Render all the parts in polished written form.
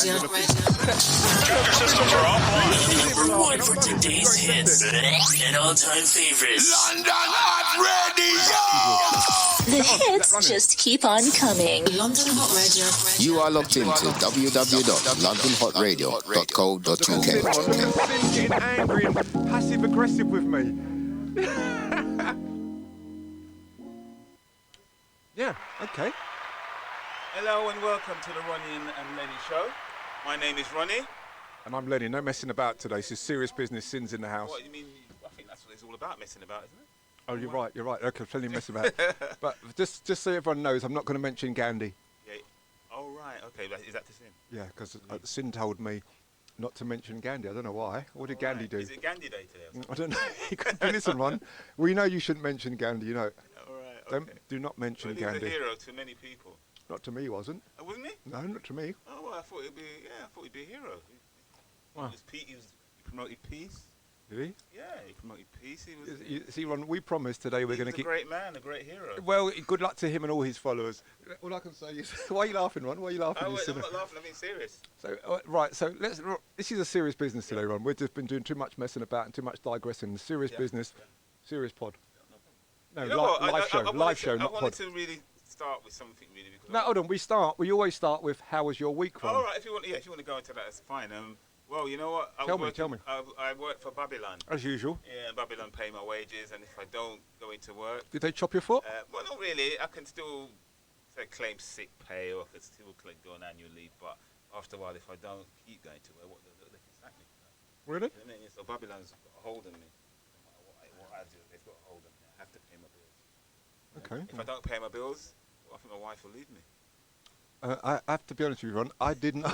systems are offline. Number one for today's hits and all-time favorites. London Hot Radio! The hits just keep on coming. London Hot Radio. You are locked into www.londonhotradio.co.uk. Getting angry and passive aggressive with me. Yeah, okay. Hello and welcome to the Ronnie and Lennie show. My name is Ronnie. And I'm Lennie. No messing about today. This is serious business, sins in the house. What, you mean, I think that's what it's all about, messing about, isn't it? Oh, you're right. Okay, plenty of messing about. But just so everyone knows, I'm not going to mention Gandhi. Yeah. Oh, right, okay. Is that the sin? Yeah, because Sin told me not to mention Gandhi. I don't know why. What did Gandhi do? Is it Gandhi Day today? I don't know. He couldn't listen, Ron. Well, you know you shouldn't mention Gandhi, you know. All right, okay. Do not mention Gandhi. Gandhi. He's a hero to many people. Not to me, he wasn't. Oh, wasn't he? No, not to me. Oh, well, I thought he'd be a hero. Wow. He promoted peace. Did he? Yeah, he promoted peace. He was. See, Ron, we promised today we're going to keep... a great man, a great hero. Well, good luck to him and all his followers. All I can say is... Why are you laughing, Ron? Why are you laughing? Oh, wait, I'm not laughing, I'm being serious. So, right, so this is a serious business today, Ron. We've just been doing too much messing about and too much digressing. Serious business, serious pod. No, You know what? live show, not pod. I wanted to really start with something really. Because No, hold on, we always start with how was your week, Ron? All right, if you want to go into that, that's fine. Well, you know what? Tell me. I work for Babylon. As usual. Yeah, Babylon pay my wages, and if I don't go into work... Did they chop your foot? Well, not really. I can still claim sick pay, or I can still go on annual leave, but after a while, if I don't keep going to work, they can sack me. Really? You know what I mean? So Babylon's got a hold on me. No matter what I do, they've got a hold on me. I have to pay my bills. Okay. If I don't pay my bills, well, I think my wife will leave me. I have to be honest with you, Ron. I didn't...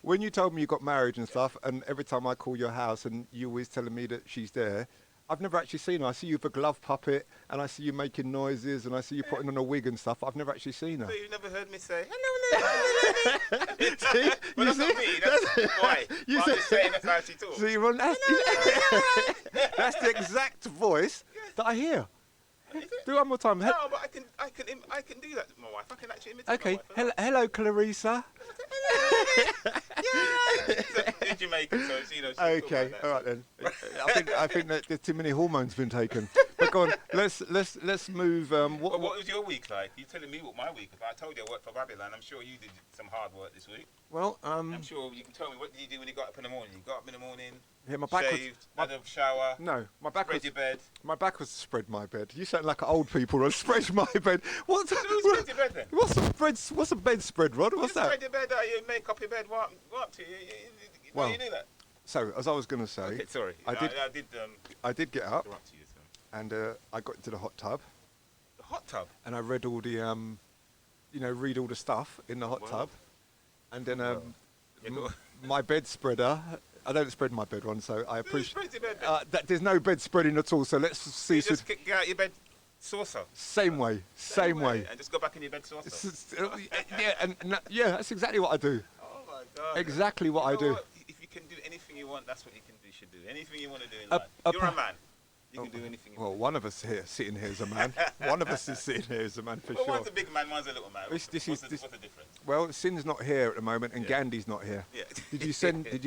When you told me you got married and stuff, and every time I call your house and you always telling me that she's there, I've never actually seen her. I see you with a glove puppet, and I see you making noises, and I see you putting on a wig and stuff. I've never actually seen her. So you've never heard me say, hello, See? Well, that's not me. That's why. I'm just saying that's how she talks. See, Ron, that's the exact voice that I hear. Do it one more time. No, but I can do that to my wife. I can actually imitate Okay. my wife. Hello, Clarissa. In Jamaica, so you know. Okay, all right then. I think that there's too many hormones been taken. But go on, let's move. What was your week like? You're telling me what my week was. I told you I worked for Babylon. I'm sure you did some hard work this week. Well, I'm sure you can tell me, what did you do when you got up in the morning? You got up in the morning, yeah, my back shaved, had a shower. No, my back spread was your bed. My back was spread my bed. You sound like old people. Or spread my bed. What's Who spread your bed then? What's a bed spread, Rod? What's you that? Spread your bed out. You make up your bed. What up to? You do that. So as I was going to say, okay, sorry, I did get up, interrupt you, and I got into the hot tub. The hot tub. And I read all the read all the stuff in the hot tub, and then my bed spreader. I don't spread my bed, Ron, so I appreciate. Your bed, there's no bed spreading at all. So let's see. You just get out your bed saucer. Same way. And just go back in your bed saucer. Yeah, that's exactly what I do. Oh my God. Exactly what I do. What? If you can do anything you want, that's what you should do. Anything you want to do in life. You're a man. You can do anything you want. Well, one of us here sitting here is a man. One of us is sitting here is a man for sure. One's a big man, one's a little man. What's the difference? Well, Sin's not here at the moment, and Gandhi's not here. Yeah. Did you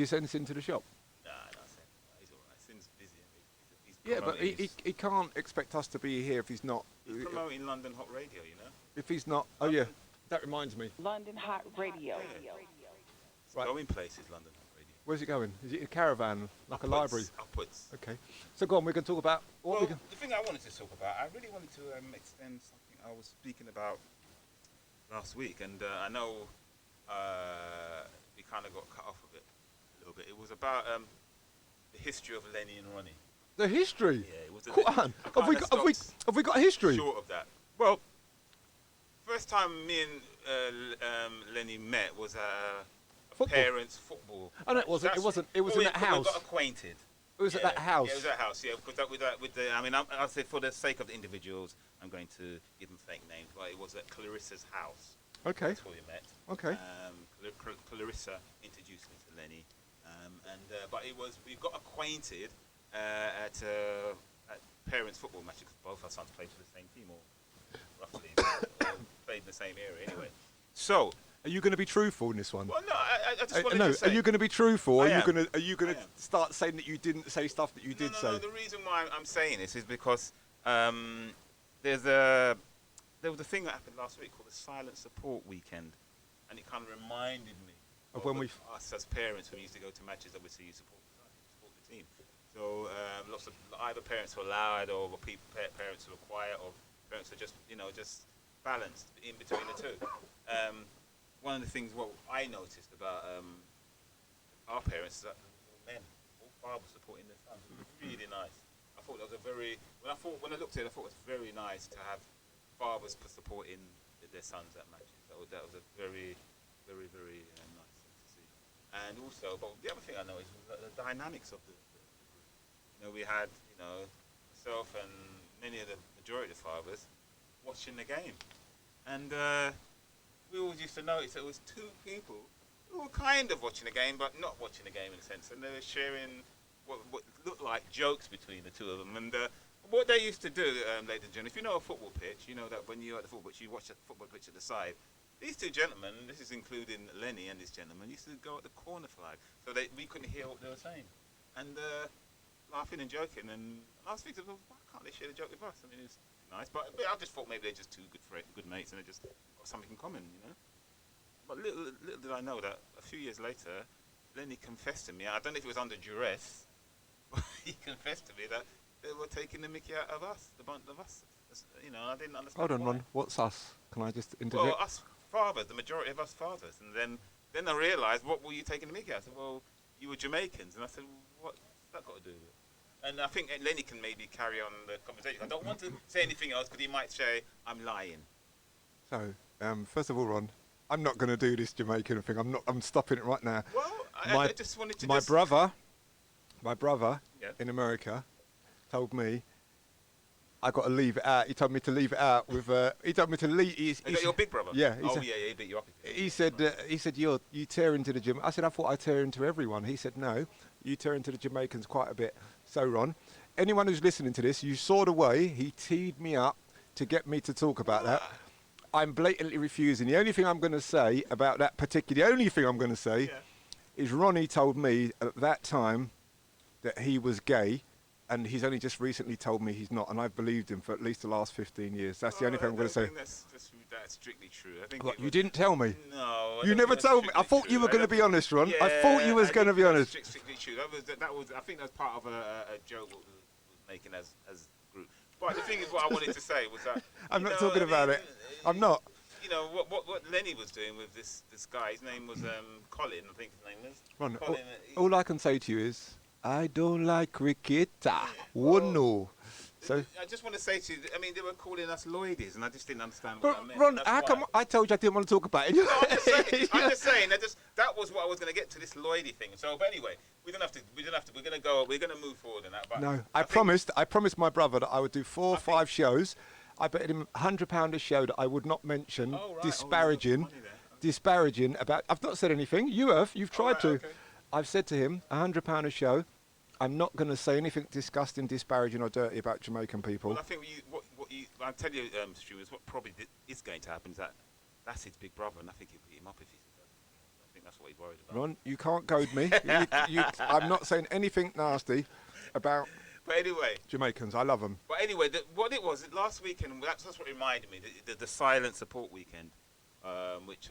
send Sin to the shop? Nah, Sin. He's all right. Sin's busy. He's but he can't expect us to be here if he's not. He's promoting London Hot Radio, you know. If he's not, oh yeah, that reminds me. London Hot Radio. It's going places, London Hot Radio. Where's it going? Is it in a caravan, like a library? Upwards. Okay. So go on, we can talk about the thing I wanted to talk about, I really wanted to extend something I was speaking about last week, and I know we kind of got cut off of it a little bit. It was about the history of LennieNRonnie. The history? Yeah, it was. Have we got a history? Short of that. Well, first time me and Lennie met was parents' football. Oh no, it wasn't. It was in that house. We got acquainted. It was at that house. Yeah, it was at that house. Yeah, with the. I mean, I'll say for the sake of the individuals, I'm going to give them fake names, but it was at Clarissa's house. Okay. That's where we met. Okay. Clarissa introduced me to Lennie, but we got acquainted at parents' football matches because both our sons played for the same team, or roughly played in the same area anyway. So Are you going to be truthful in this one? Well, no, I just wanted No, to say. are you going to be truthful? Or I am. Are you going I to am. start saying that you didn't say stuff that you did say? No. The reason why I'm saying this is because there was a thing that happened last week called the Silent Support Weekend, and it kind of reminded me Of when us as parents when we used to go to matches. Obviously, you support the team. So lots of either parents were loud, or parents were quiet, or parents were just balanced in between the two. One of the things what I noticed about our parents is that all fathers supporting their sons. It was really nice. I thought that was when I looked at it, I thought it was very nice to have fathers supporting their sons at matches. That was a very, very, very nice thing to see. And also, but the other thing I noticed was the dynamics of the group. We had myself and many of the majority of the fathers watching the game, and we always used to notice there was two people who were kind of watching the game, but not watching the game in a sense, and they were sharing what looked like jokes between the two of them. And what they used to do, ladies and gentlemen, if you know a football pitch, you know that when you're at the football pitch, you watch the football pitch at the side. These two gentlemen, this is including Lennie and this gentleman, used to go at the corner flag, so we couldn't hear what they were saying, and laughing and joking. And I was thinking, well, why can't they share the joke with us? I mean, it's nice, but I just thought maybe they're just two good mates, and they just got something in common, But little did I know that a few years later, Lennie confessed to me. I don't know if it was under duress, but he confessed to me that they were taking the mickey out of us, the bunch of us. I didn't understand. Hold on, why. Ron. What's us? Can I just interject? Well, us fathers, the majority of us fathers, and then I realised, what were you taking the mickey out? I said, well, you were Jamaicans, and I said, what's that got to do with it? And I think Lennie can maybe carry on the conversation. I don't want to say anything else because he might say I'm lying. So, first of all, Ron, I'm not going to do this Jamaican thing. I'm stopping it right now. Well, I just wanted to. My brother Yeah. in America told me I got to leave it out. He told me to leave it out with. He told me to leave. Is that your big brother? Yeah. He beat you up. He said you tear into the gym. I said I thought I tear into everyone. He said no, you tear into the Jamaicans quite a bit. So Ron, anyone who's listening to this, you saw the way he teed me up to get me to talk about that. I'm blatantly refusing. The only thing I'm going to say about that is Ronnie told me at that time that he was gay, and he's only just recently told me he's not, and I've believed him for at least the last 15 years. That's the only thing I'm going to say. That's strictly true. I think What, you didn't tell me? No. You never told me. I thought you were going to be honest, Ron. Yeah, I thought you was going to be honest. Strictly true. That was. I think that was part of a joke we was making as a group. But the thing is, what I wanted to say was that I'm not talking about it. I'm not. What Lennie was doing with this guy. His name was Colin. I think his name was. Ron, Colin, all I can say to you is, I don't like cricket. Oh no. So, I just want to say to you, I mean, they were calling us Lloydies, and I just didn't understand what that meant. Ron, That's how why. come I told you I didn't want to talk about it? No, I'm just saying. That was what I was going to get to, this Lloydie thing. So, but anyway, we don't have to. We're going to move forward on that. But No, I promised my brother that I would do 4 or 5 shows. I bet him £100 a show that I would not mention disparaging about. I've not said anything. You have. You've tried to. Okay. I've said to him £100 a show. I'm not going to say anything disgusting, disparaging, or dirty about Jamaican people. Well, I think I'll tell you, Stu, is what probably is going to happen is that's his big brother, and I think he'll beat him up if he's. I think that's what he's worried about. Ron, you can't goad me. I'm not saying anything nasty about. But anyway, Jamaicans, I love them. But anyway, what it was last weekend. That's what reminded me. The silent support weekend, which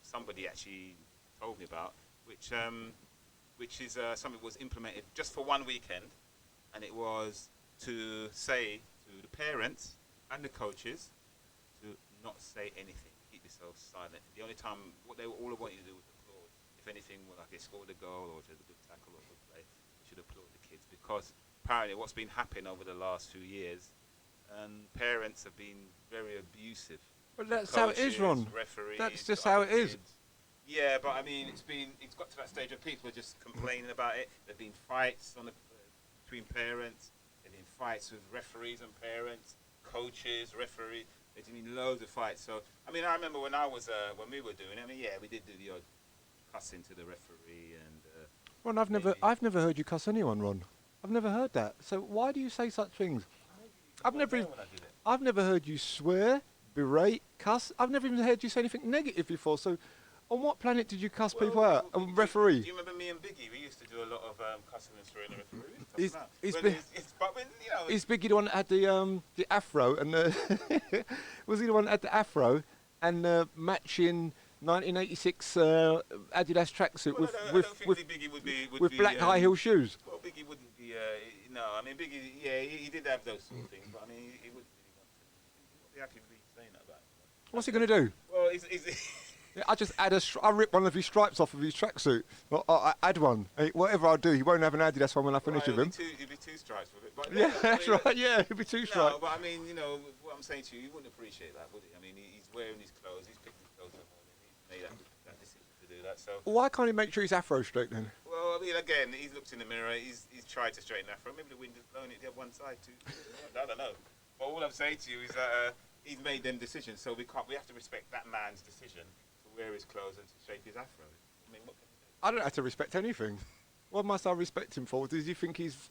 somebody actually told me about, which is something that was implemented just for one weekend, and it was to say to the parents and the coaches to not say anything, keep yourselves silent. The only time all they want you to do was applaud. If anything, like they scored a goal or did a good tackle or good play, you should applaud the kids, because apparently what's been happening over the last few years, parents have been very abusive. Well, that's coaches, how it is, Ron. Referees, That's just other how it is. kids. Yeah, but I mean, it's got to that stage where people are just complaining about it. There've been fights between parents. There've been fights with referees and parents, coaches, referees. There's been loads of fights. So, I mean, I remember when we were doing it. I mean, yeah, we did do the odd cussing to the referee and. Ron, I've never heard you cuss anyone, Ron. I've never heard that. So why do you say such things? I've never heard you swear, berate, cuss. I've never even heard you say anything negative before. So, on what planet did you cuss people out? And referee? Do you remember me and Biggie? We used to do a lot of cussing and swearing the referee. Is Biggie the one that had the afro and the was he the one that had the afro and matching 1986 Adidas tracksuit I don't think Biggie would be black high heel shoes? Well, Biggie wouldn't be. No, I mean Biggie. Yeah, he did have those sort of things, but I mean he wouldn't be happy to be saying that about. What's he going to do? Well, Yeah, I just I rip one of his stripes off of his tracksuit. Well, I add one. Whatever I do, he won't have an Adidas one when I finish with him. It'd be two stripes with it. But Yeah, that's right. Yeah, it'd be two stripes. No, but I mean, what I'm saying to you, you wouldn't appreciate that, would he? I mean, he's wearing his clothes, he's picking his clothes up, and he's made that decision to do that. So. Why can't he make sure he's afro straight then? Well, I mean, again, he's looked in the mirror, he's tried to straighten that afro. Maybe the wind is blowing it the one side too. I don't know. But all I'm saying to you is that he's made them decisions, so we have to respect that man's decision to wear his clothes and to shape his afro. I mean, what can you do? I don't have to respect anything. What must I respect him for? Does he think he's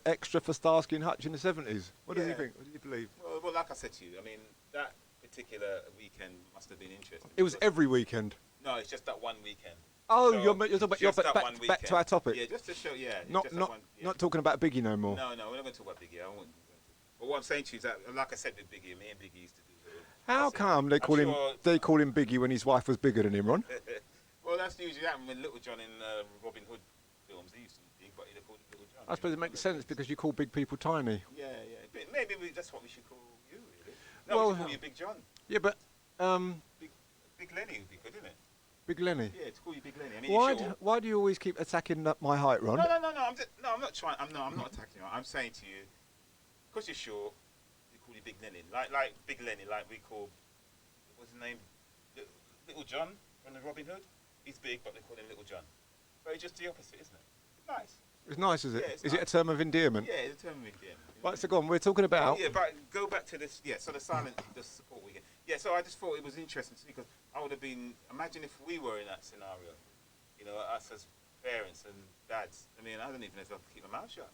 extra for Starsky and Hutch in the 70s? What does he think? What do you believe? Well, like I said to you, I mean, that particular weekend must have been interesting. It was every weekend. No, it's just that one weekend. Oh, So, you're talking about just that one back to our topic. Yeah, just to show, it's Not just that one, not talking about Biggie no more. No, we're not going to talk about Biggie. I won't. But what I'm saying to you is that, like I said with Biggie, me and Biggie used to do the... How come they call him Biggie when his wife was bigger than him, Ron? Well, that's usually happened when Little John in Robin Hood films. He used to be big, but they called him Little John. I suppose it makes sense because you call big people tiny. Yeah. But maybe that's what we should call you, really. Well, we should call you Big John. Yeah, but Big Lenny would be good, isn't it? Big Lenny. Yeah, to call you Big Lenny. I mean, Why do you always keep attacking my height, Ron? No. I'm not trying. I'm not attacking you. I'm saying to you, because you're short, we call you Big Lenny. Like Big Lenny, like we call, what's his name? Little John from the Robin Hood. He's big, but they call him Little John. But it's just the opposite, isn't it? Nice. It's nice, is it? Yeah, it's Is nice. it a term of endearment? Yeah, it's a term of endearment. Right, so go on. We're talking about. Yeah, but go back to this. Yeah, so the support weekend. Yeah, so I just thought it was interesting to see because I would have been. Imagine if we were in that scenario. Us as parents and dads. I mean, I don't even know if I could keep my mouth shut.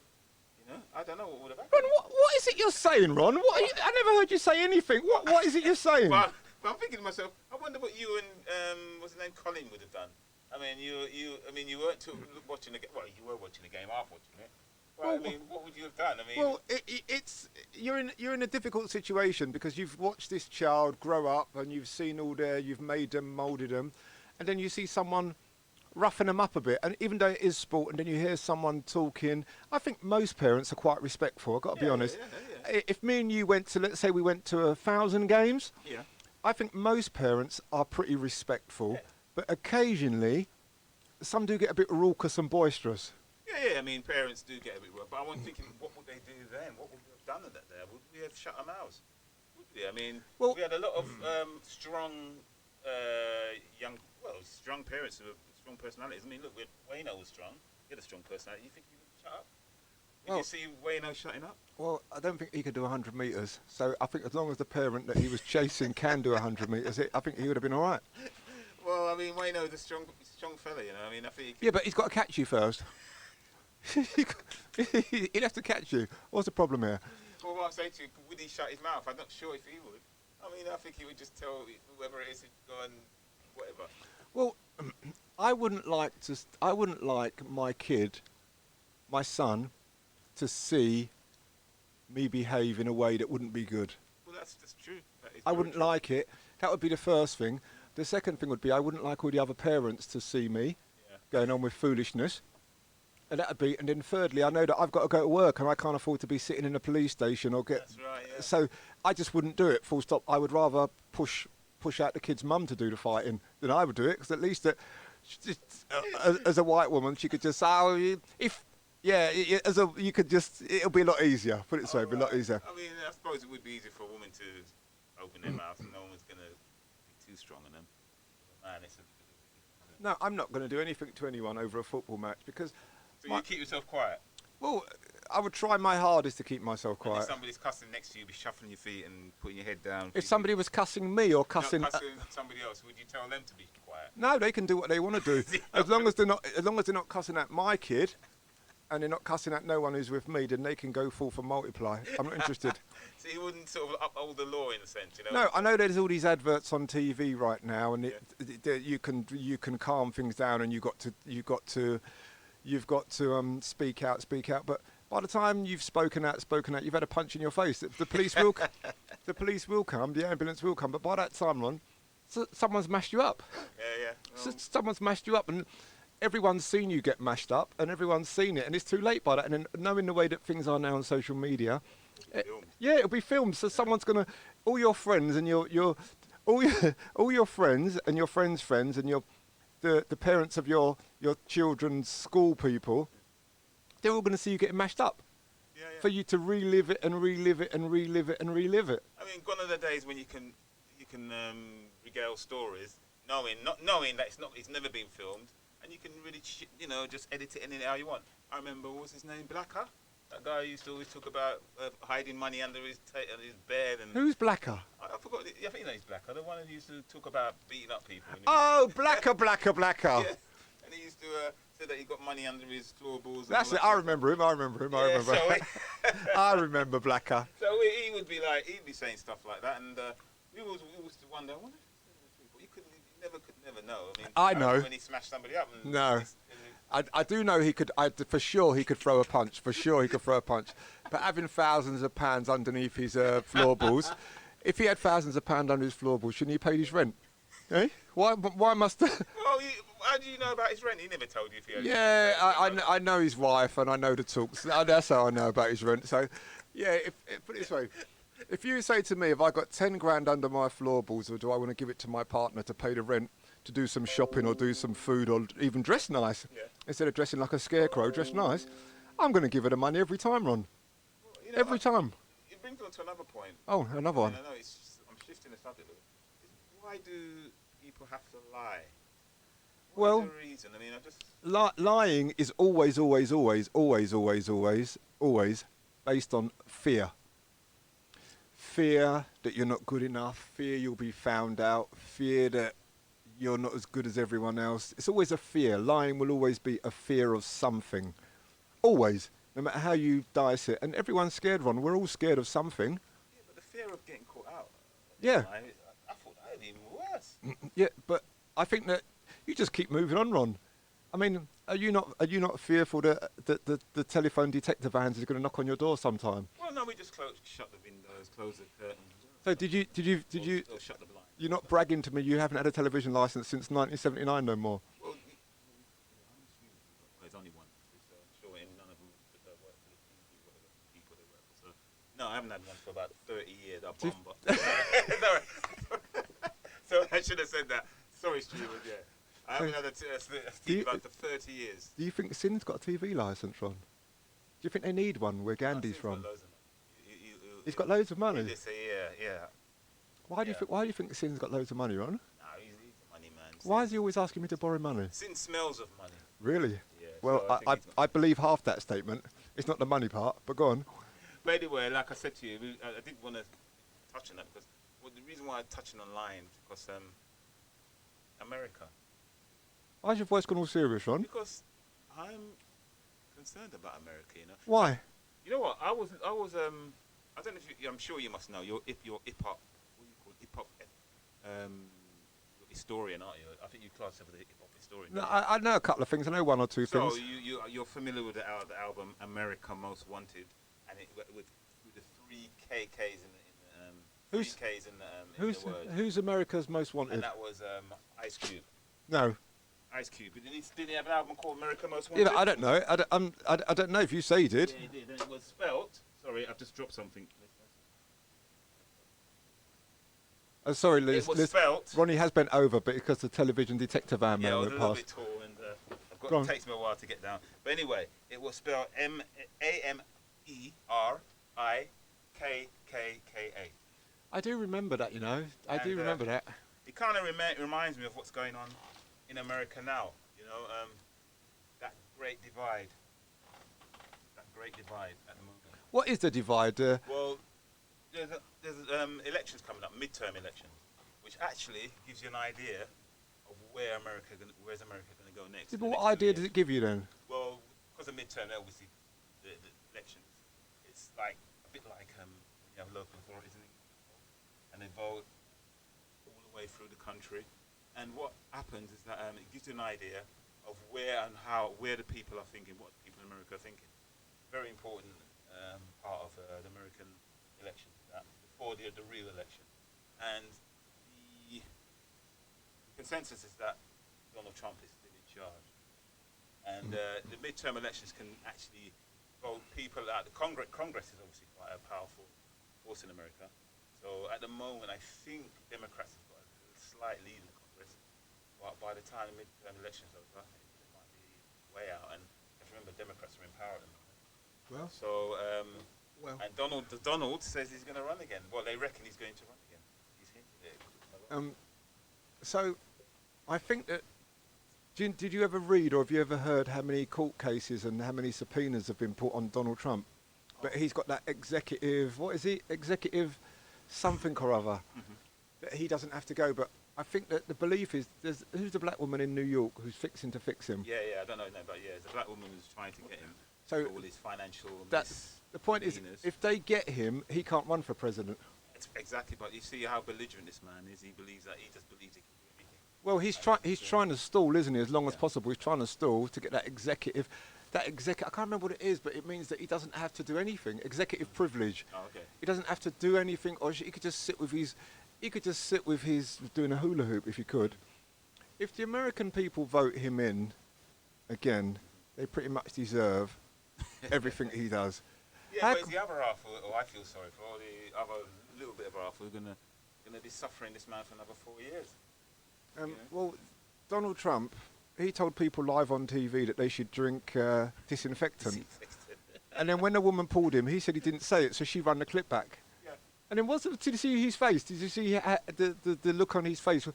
I don't know what would have happened. Ron, what is it you're saying, Ron? I never heard you say anything. What is it you're saying? But I'm thinking to myself, I wonder what you and what's his name, Colin, would have done. I mean, you weren't watching the game. Well, you were watching the game, half watching it. But I mean, what would you have done? I mean, Well, you're in a difficult situation because you've watched this child grow up and you've seen you've made them, moulded them, and then you see someone roughing them up a bit. And even though it is sport, and then you hear someone talking, I think most parents are quite respectful. I've got to be honest. Yeah. If me and you went to, let's say, we went to 1,000 games, yeah. I think most parents are pretty respectful, but occasionally some do get a bit raucous and boisterous. Yeah. I mean, parents do get a bit rough, but I'm thinking, what would they do then? What would we have done that there? Would we have shut our mouths? Would we? I mean, we had a lot of strong, strong parents with strong personalities. I mean, look, Wayno was strong. He had a strong personality. You think he would shut up? Did you see Wayno shutting up? Well, I don't think he could do 100 metres. So I think as long as the parent that he was chasing can do 100 metres, I think he would have been all right. Well, I mean, Wayno's a strong fella, I mean, I think. Yeah, but he's got to catch you first. He'd have to catch you. What's the problem here? Well, what I'm saying to you, would he shut his mouth? I'm not sure if he would. I mean, I think he would just tell whoever it is to go and whatever. Well, I wouldn't like my son, to see me behave in a way that wouldn't be good. Well, that's true. I wouldn't like it. That would be the first thing. The second thing would be I wouldn't like all the other parents to see me going on with foolishness. And that'd be. And then thirdly, I know that I've got to go to work and I can't afford to be sitting in a police station or get. That's right. Yeah. So I just wouldn't do it. Full stop. I would rather push out the kid's mum to do the fighting than I would do it, because at least as a white woman, she could just say, you could just. It'll be a lot easier. Put it so, it'll be a lot easier. I mean, I suppose it would be easier for a woman to open their mouth and no one's gonna be too strong on them. Man, No, I'm not going to do anything to anyone over a football match because. So you keep yourself quiet. Well, I would try my hardest to keep myself And quiet. if somebody's cussing next to you, be shuffling your feet and putting your head down. If somebody was cussing me or cussing cussing, somebody else, would you tell them to be quiet? no, they can do what they want to do as long as they're not cussing at my kid, and they're not cussing at no one who's with me, then they can go forth and multiply. I'm not interested. So you wouldn't sort of uphold the law in a sense, you know? No, I know there's all these adverts on TV right now, and you can calm things down, and you've got to speak out. But by the time you've spoken out, you've had a punch in your face. The police will come, the ambulance will come. But by that time, Ron, someone's mashed you up. Yeah. Someone's mashed you up, and everyone's seen you get mashed up, and everyone's seen it, and it's too late by that. And then knowing the way that things are now on social media. Yeah, it'll be filmed. So someone's gonna, all your friends and all your friends and your friends' friends and the parents of your children's school people, they're all gonna see you getting mashed up. Yeah. For you to relive it and relive it and relive it and relive it. I mean, gone are the days when you can regale stories, knowing that it's never been filmed, and you can really just edit it in how you want. I remember, what was his name, Blacker? That guy used to always talk about hiding money under his bed. And Who's Blacker? I forgot. I think you know he's Blacker. The one who used to talk about beating up people. Oh, Blacker. Yeah. And he used to say that he got money under his floorboards. That's it. I remember him. Yeah, so I remember Blacker. So he would be he'd be saying stuff like that, and we always wonder, what you could never know. I know. When he smashed somebody up. And No. I do know he could. For sure he could throw a punch. For sure he could throw a punch. But having thousands of pounds underneath his floorboards, if he had thousands of pounds under his floorboards, shouldn't he pay his rent? Eh? Why must? Well, how do you know about his rent? He never told you if he had. Yeah, I know his wife and I know the talks. That's how I know about his rent. So, yeah. Put it this way. If you say to me, have I got 10 grand under my floorboards, or do I want to give it to my partner to pay the rent, to do some shopping or do some food or even dress nice, instead of dressing like a scarecrow, dress nice, I'm going to give her the money every time, Ron. Well, every time. It brings on to another point. Oh, another one. I know, I'm shifting the subject. Why do people have to lie? What is the reason? I mean, lying is always based on fear. Fear that you're not good enough, fear you'll be found out, fear that you're not as good as everyone else. It's always a fear. Lying will always be a fear of something. Always. No matter how you dice it. And everyone's scared, Ron. We're all scared of something. Yeah, but the fear of getting caught out. Yeah. I thought that would be even worse. Yeah, but I think that you just keep moving on, Ron. I mean, are you not fearful that the telephone detector vans is going to knock on your door sometime? Well, no, we just shut the windows, close the curtains. So did you Or shut the blinds. You're not bragging to me you haven't had a television license since 1979 no more? Well, there's only one. I'm sure none of them work for the TV, whatever people they work for. So, no, I haven't had one for about 30 years. So I should have said that. Sorry, Stuart. Yeah, I haven't had a TV for 30 years. Do you think Sin's got a TV license, Ron? Do you think they need one where Gandhi's from? He's got loads of money. Yeah. Why do you think Sin's got loads of money, Ron? No, he's a money man. Why is he always asking me to borrow money? Sin smells of money. Really? Yeah. Well, so I believe half that statement. It's not the money part, but go on. But anyway, like I said to you, I did want to touch on that because the reason why I'm touching on lying is because America. Why's your voice gone all serious, Ron? Because I'm concerned about America. You know. Why? You know what? I was. I don't know if I'm sure you must know. You're hip hop. What do you call it? Hip hop historian, aren't you? I think you class yourself as a hip hop historian. No, I know a couple of things. I know one or two things. So you're familiar with the album America Most Wanted, and with the three KKs in the Who's America's Most Wanted? And that was Ice Cube. No. Ice Cube. Did he have an album called America Most Wanted? Yeah, I don't know. I don't know if you say he did. Yeah, he did. And it was spelt. Sorry, I've just dropped something. Sorry, Liz. It was spelt. Ronnie has bent over, but because the television detector van Yeah, I was went a little past. bit tall, and it takes me a while to get down. But anyway, it was spelled AMERIKKKA. I do remember that, you know. I do remember that. It kind of reminds me of what's going on in America now. You know, that great divide. That great divide at the moment. What is the divide? Well, there's elections coming up, midterm elections, which actually gives you an idea of where's America going to go next. Yeah, but what idea does it give you then? Well, because of midterm, obviously, the elections, it's like a bit like when you have local authorities and they vote all the way through the country. And what happens is that it gives you an idea of where the people are thinking, what the people in America are thinking. Very important part of the American election, that before the real election. And the consensus is that Donald Trump is still in charge. And the midterm elections can actually vote people out. The Congress is obviously quite a powerful force in America. So at the moment, I think Democrats have got a slight lead in the Congress. But by the time the midterm elections are over, it might be way out. And you have to remember, Democrats are in power at the moment. Well, So, and Donald says he's going to run again. Well, they reckon he's going to run again. He's hinted it. so I think that. Did you ever read or have you ever heard how many court cases and how many subpoenas have been put on Donald Trump? But he's got that executive, what is he? Executive something or other. That he doesn't have to go. But I think that the belief is, who's the black woman in New York who's fixing to fix him? Yeah, I don't know, but yeah, the black woman who's trying to get him. So all his financial. The point is, if they get him, he can't run for president. Exactly, but you see how belligerent this man is. He believes that he just believes he can do everything. Well, he's trying to stall, isn't he? As long as possible, he's trying to stall to get that executive. I can't remember what it is, but it means that he doesn't have to do anything. Executive privilege. Oh, okay. He doesn't have to do anything, or he could just sit with his. He could just sit with his doing a hula hoop if he could. If the American people vote him in, again, they pretty much deserve everything he does. Yeah, but it's the other half, or I feel sorry for all the other little bit of half who are gonna be suffering this man for another 4 years. Well, Donald Trump, he told people live on TV that they should drink disinfectant. And then when the woman pulled him, he said he didn't say it, so she ran the clip back. Yeah. And then did you see his face? Did you see the look on his face?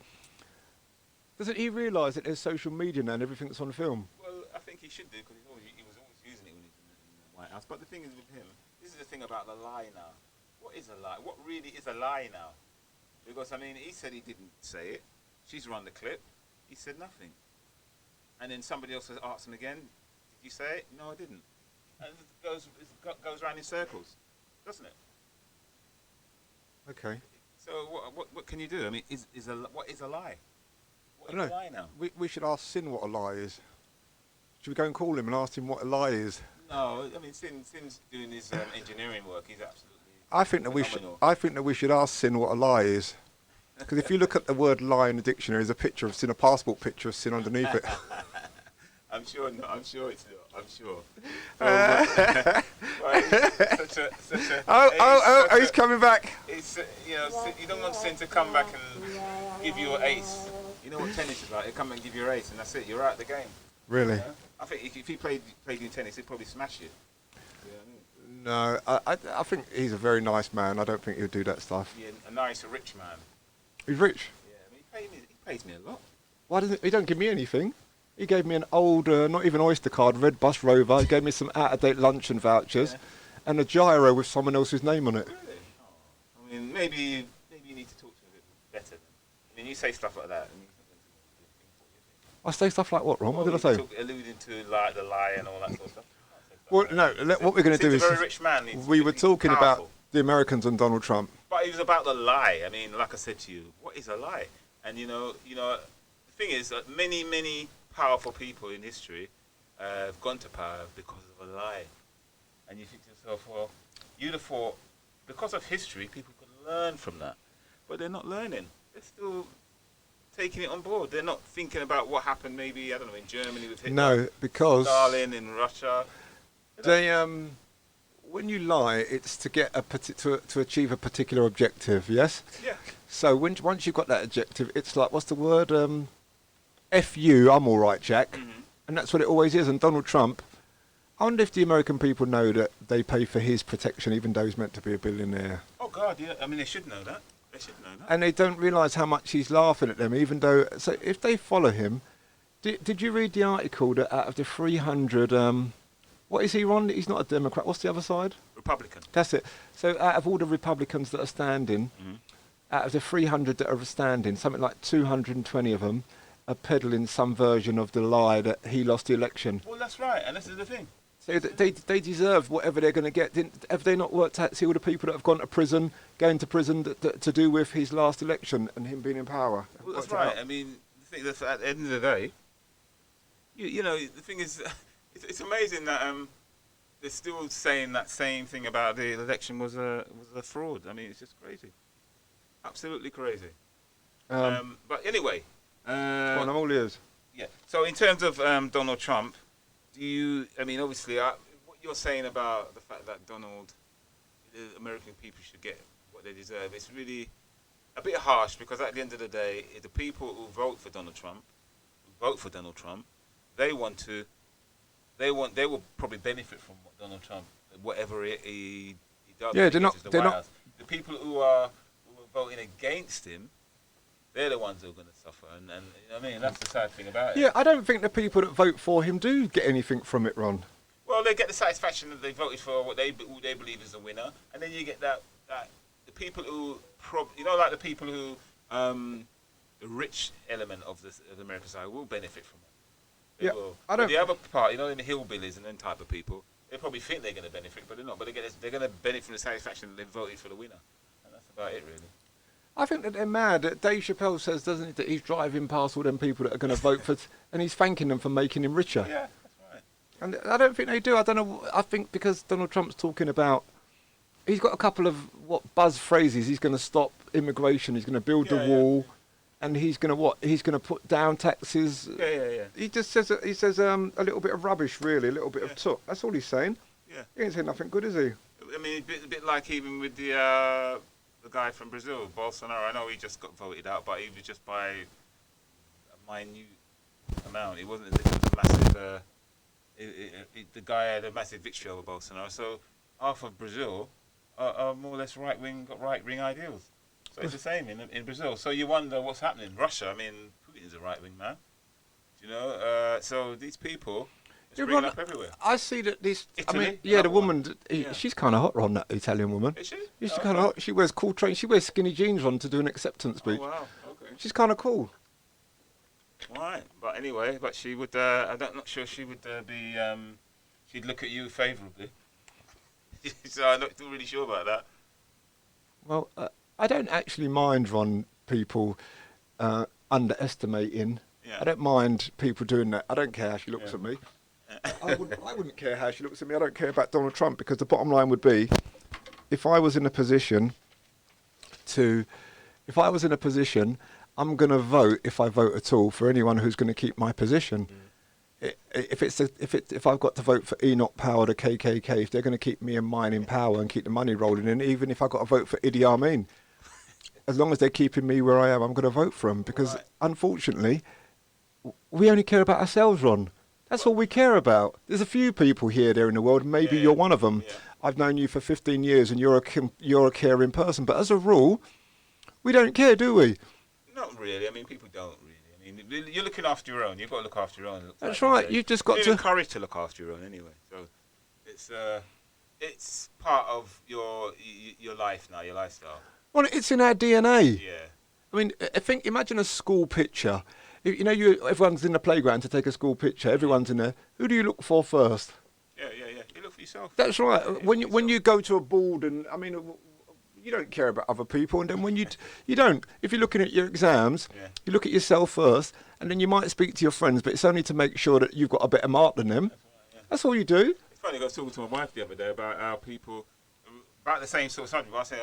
Doesn't he realise that there's social media now and everything's on film? Well, I think he should do, because he was always using it when he was in the White House. But the thing is with him, this is the thing about the lie now. What is a lie? What really is a lie now? Because, I mean, he said he didn't say it. She's run the clip. He said nothing. And then somebody else has asked him again, did you say it? No, I didn't. And it goes around in circles, doesn't it? Okay. So what can you do? I mean, what is a lie? What I don't is a know. lie now? We should ask Sin what a lie is. Should we go and call him and ask him what a lie is? No, I mean, Sin's doing his engineering work. He's absolutely I think that we should ask Sin what a lie is. Because if you look at the word lie in the dictionary, there's a picture of Sin, a passport picture of Sin underneath it. I'm sure it's not. I'm sure. He's coming back. It's you don't want Sin to come back and give you an ace. You know what tennis is like? He'll come and give you an ace, and that's it. You're out of the game. Really? You know? I think if he played you in tennis, he'd probably smash you. No, I think he's a very nice man. I don't think he'll do that stuff. Yeah, a nice, rich man. He's rich. Yeah, I mean, he pays me a lot. Why doesn't he? Don't give me anything. He gave me an old, not even Oyster card, red bus Rover. He gave me some out-of-date luncheon vouchers, and a gyro with someone else's name on it. Really? Oh. I mean, maybe you need to talk to him a bit better. I mean, you say stuff like that. I say stuff like what, Ron? What did I say? Alluding to like the lie and all that sort of stuff. Well, no. What we're going to do is a very rich man. we were talking about the Americans and Donald Trump. But it was about the lie. I mean, like I said to you, what is a lie? And you know, the thing is that many powerful people in history have gone to power because of a lie. And you think to yourself, well, you'd have thought because of history, people could learn from that, but they're not learning. They're still taking it on board. They're not thinking about what happened, maybe I don't know, in Germany with Hitler. No, because Stalin in Russia. They when you lie, it's to get to achieve a particular objective. Yes. Yeah. So once you've got that objective, it's like, what's the word? F you, I'm all right, Jack. Mm-hmm. And that's what it always is. And Donald Trump, I wonder if the American people know that they pay for his protection, even though he's meant to be a billionaire. Oh God, yeah. I mean, they should know that. They should know that. And they don't realise how much he's laughing at them, even though. So if they follow him, did you read the article that out of the 300? What is he, Ron? He's not a Democrat. What's the other side? Republican. That's it. So out of all the Republicans that are standing, out of the 300 that are standing, something like 220 of them, are peddling some version of the lie that he lost the election. Well, that's right, and this is the thing. So they deserve whatever they're going to get. Have they not worked out, see all the people that have gone to prison, going to prison to do with his last election and him being in power? Well, that's right. I mean, the thing that's at the end of the day, you know, the thing is, it's amazing that they're still saying that same thing about the election was a fraud. I mean, it's just crazy, absolutely crazy. But anyway, Go on, I'm all ears. yeah. So in terms of Donald Trump, I mean, obviously, what you're saying about the fact that the American people should get what they deserve, it's really a bit harsh because at the end of the day, the people who vote for Donald Trump, they will probably benefit from what Donald Trump, whatever he does. Yeah, they're not. The people who are voting against him, they're the ones who are going to suffer, and you know what I mean, that's the sad thing about it. Yeah, I don't think the people that vote for him do get anything from it, Ron. Well, they get the satisfaction that they voted for who they believe is a winner, and then you get that the people who like the people who the rich element of the American side will benefit from it. They will. I don't. But the other part, you know, the hillbillies and them type of people, they probably think they're going to benefit, but they're not. But they're going to benefit from the satisfaction that they voted for the winner, and that's about it, really. I think that they're mad. Dave Chappelle says, doesn't he, that he's driving past all them people that are going to vote for, and he's thanking them for making him richer. Yeah, that's right. And I don't think they do. I don't know. I think because Donald Trump's talking about, he's got a couple of buzz phrases. He's going to stop immigration. He's going to build the wall, and he's going to He's going to put down taxes. Yeah. He just says a little bit of rubbish, really, a little bit of talk. That's all he's saying. Yeah. He ain't saying nothing good, is he? I mean, a bit like even with the guy from Brazil, Bolsonaro. I know he just got voted out, but he was just by a minute amount. It wasn't as if it was a massive. The guy had a massive victory over Bolsonaro. So half of Brazil are more or less got right wing ideals. So it's the same in Brazil. So you wonder what's happening. Russia. I mean, Putin's a right wing man. You know. So these people. Ron, up everywhere. I see that this. Italy, I mean, yeah, the woman. Yeah. She's kind of hot, Ron. That Italian woman. Is she? Yeah, she's kind of hot. She wears cool trains. She wears skinny jeans, Ron, to do an acceptance speech. Oh, wow. Okay. She's kind of cool. Right, but anyway, she would. I'm not sure she would be. She'd look at you favourably. So I'm not really sure about that. Well, I don't actually mind, Ron, people underestimating. Yeah. I don't mind people doing that. I don't care how she looks at me. I wouldn't care how she looks at me. I don't care about Donald Trump, because the bottom line would be, if I was in a position, I'm going to vote, if I vote at all, for anyone who's going to keep my position. If I've got to vote for Enoch Power, the KKK, if they're going to keep me and mine in power and keep the money rolling in, even if I've got to vote for Idi Amin, as long as they're keeping me where I am, I'm going to vote for them, because unfortunately, we only care about ourselves, Ron. That's all we care about. There's a few people here, there in the world. Maybe you're one of them. Yeah. I've known you for 15 years, and you're a caring person. But as a rule, we don't care, do we? Not really. I mean, people don't really. I mean, you're looking after your own. You've got to look after your own. That's right. You've just got to encourage to look after your own anyway. So it's part of your life now, your lifestyle. Well, it's in our DNA. Yeah. I mean, imagine a school picture. You know, everyone's in the playground to take a school picture. Everyone's in there. Who do you look for first? Yeah. You look for yourself. That's right. When you go to a board, and I mean, you don't care about other people, and then when you don't. If you're looking at your exams, you look at yourself first, and then you might speak to your friends, but it's only to make sure that you've got a better mark than them. That's all you do. It's funny. I was talking to my wife the other day about how people about the same sort of subject. I say,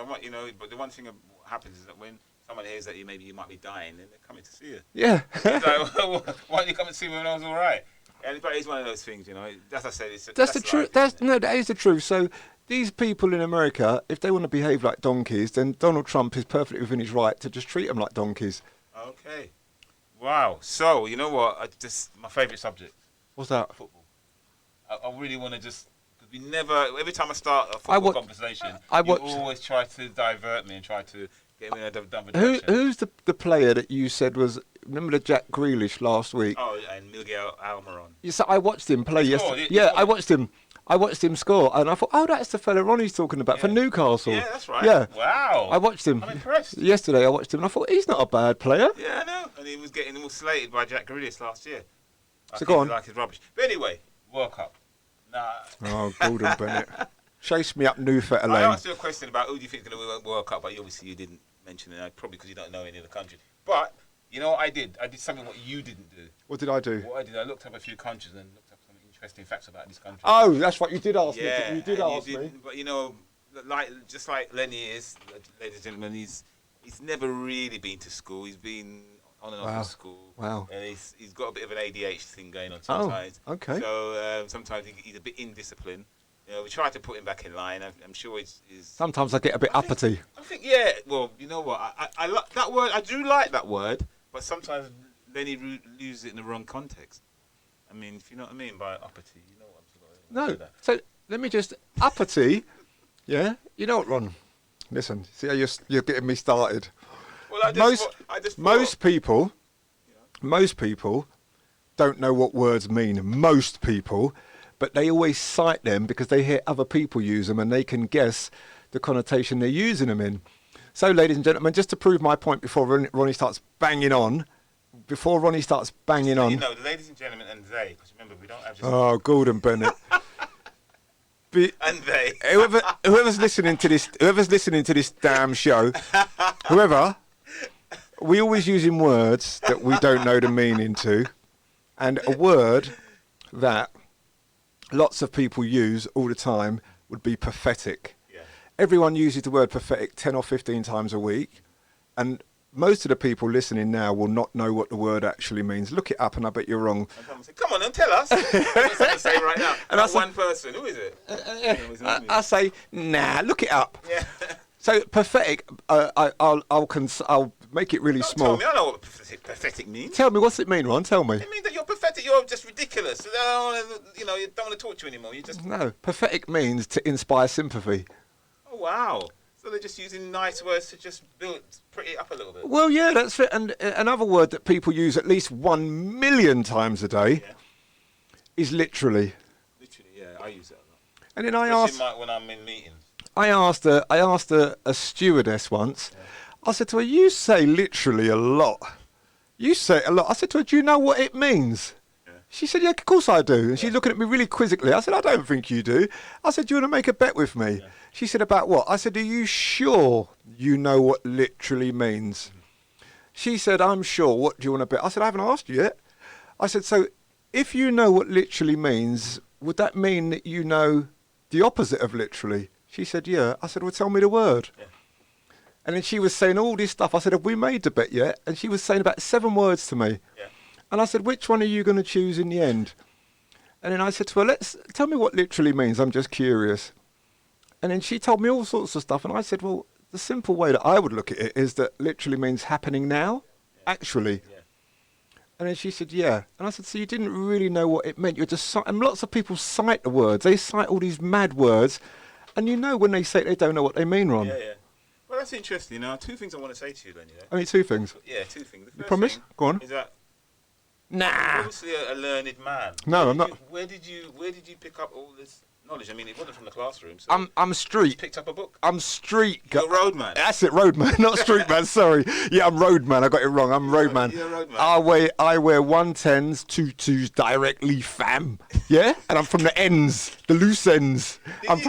but the one thing that happens is that when someone hears that you might be dying, and they're coming to see you. Yeah. It's like, well, why didn't you come and see me when I was all right? But it's one of those things, you know. As I said, that's the truth. That is the truth. So these people in America, if they want to behave like donkeys, then Donald Trump is perfectly within his right to just treat them like donkeys. Okay. Wow. So you know what? My favourite subject. What's that? Football. I really want to just. We never. Every time I start a football conversation, you always try to divert me and try to get me in a different direction. Who's the player that you said was? Remember the Jack Grealish last week? Oh, and Miguel Almiron. Yes, I watched him play yesterday. I watched him. I watched him score, and I thought, oh, that's the fella Ronnie's talking about for Newcastle. Yeah, that's right. Yeah. Wow. I watched him. I'm impressed. Yesterday I watched him, and I thought, he's not a bad player. Yeah, I know. And he was getting all slated by Jack Grealish last year. So go on. Like his rubbish. But anyway, World Cup. Nah. Oh, Gordon Bennett. Chase me up Newfett I Lane. asked you a question about who do you think is going to win the World Cup, but obviously you didn't mention it, probably because you don't know any of the countries. But you know what I did? I did something what you didn't do. What did I do? What I did, I looked up a few countries and looked up some interesting facts about this country. Oh, that's what you did ask me. Yeah, You did and ask me. But you know, just like Lennie is, ladies and gentlemen, he's never really been to school. He's been on and off of school. Wow. And he's got a bit of an ADHD thing going on sometimes. Oh, okay. So sometimes he's a bit indisciplined. You know, we try to put him back in line. I'm sure he's. Sometimes I get a bit uppity. I think yeah. Well, you know what? I like that word. I do like that word, but sometimes Lennie uses it in the wrong context. I mean, if you know what I mean by uppity, you know what I'm talking about. No. So let me just uppity. Yeah. You know what, Ron? Listen. See how you're getting me started. Well, I just most people don't know what words mean. Most people, but they always cite them because they hear other people use them and they can guess the connotation they're using them in. So, ladies and gentlemen, just to prove my point before Ronnie starts banging on. You know, ladies and gentlemen, and they, because remember we don't have just. Oh, Gordon Bennett. And they. Whoever's listening to this damn show, we always using words that we don't know the meaning to, and a word that lots of people use all the time would be pathetic. Yeah. Everyone uses the word pathetic 10 or 15 times a week, and most of the people listening now will not know what the word actually means. Look it up, and I bet you're wrong. And say, come on, don't tell us. That's what I'm saying right now. And I one person. Who is it? I say, nah, look it up. Yeah. So pathetic. I'll make it really Don't small. tell me. I know what pathetic means. Tell me, what's it mean, Ron? Tell me. It means that you're pathetic. You're just ridiculous. You don't want to talk to you anymore. You just. No, pathetic means to inspire sympathy. Oh wow. So they're just using nice words to just pretty it up a little bit. Well, yeah, that's it. And another word that people use at least 1 million times a day is literally. Literally, yeah, I use that a lot. And then I asked when I'm in meetings. I asked a stewardess once. Yeah. I said to her, "You say literally a lot. You say it a lot." I said to her, "Do you know what it means?" Yeah. She said, "Yeah, of course I do." And she's looking at me really quizzically. I said, "I don't think you do." I said, "Do you want to make a bet with me?" Yeah. She said, "About what?" I said, "Are you sure you know what literally means?" She said, "I'm sure. What do you want to bet?" I said, "I haven't asked you yet." I said, "So if you know what literally means, would that mean that you know the opposite of literally?" She said, "Yeah." I said, "Well, tell me the word." Yeah. And then she was saying all this stuff. I said, "Have we made the bet yet?" And she was saying about 7 words to me. Yeah. And I said, "Which one are you going to choose in the end?" And then I said to her, tell me what literally means. I'm just curious. And then she told me all sorts of stuff. And I said, well, the simple way that I would look at it is that literally means happening now, actually. Yeah. And then she said, yeah. And I said, so you didn't really know what it meant. You're just and lots of people cite the words. They cite all these mad words. And you know when they say it, they don't know what they mean, Ron. Yeah, yeah. Well, that's interesting. Now, 2 things I want to say to you, Lennie. Only 2 things. Yeah, 2 things. The You first promise? thing Go on. Is that Nah. you're obviously a learned man. No, I'm not. Where did you pick up all this knowledge? I mean, it wasn't from the classroom. So I'm you street. picked up a book. I'm street. You're a roadman. That's it, roadman, not street man. Sorry. Yeah, I'm roadman. I got it wrong. I'm roadman. You're a roadman. I wear 110s, 22s directly, fam. Yeah, and I'm from the ends, the loose ends. Did